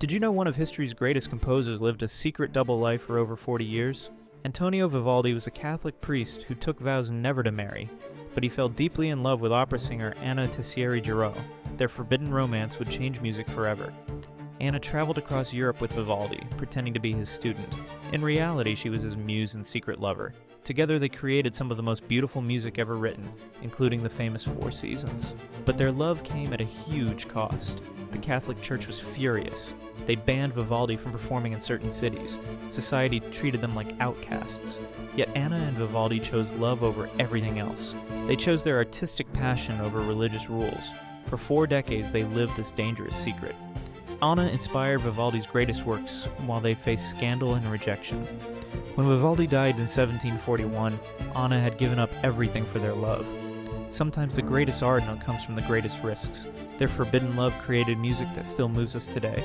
Did you know one of history's greatest composers lived a secret double life for over 40 years? Antonio Vivaldi was a Catholic priest who took vows never to marry, but he fell deeply in love with opera singer Anna Tessieri-Giraud. Their forbidden romance would change music forever. Anna traveled across Europe with Vivaldi, pretending to be his student. In reality, she was his muse and secret lover. Together they created some of the most beautiful music ever written, including the famous Four Seasons. But their love came at a huge cost. The Catholic Church was furious. They banned Vivaldi from performing in certain cities. Society treated them like outcasts. Yet Anna and Vivaldi chose love over everything else. They chose their artistic passion over religious rules. For 4 decades they lived this dangerous secret. Anna inspired Vivaldi's greatest works while they faced scandal and rejection. When Vivaldi died in 1741, Anna had given up everything for their love. Sometimes the greatest art comes from the greatest risks. Their forbidden love created music that still moves us today.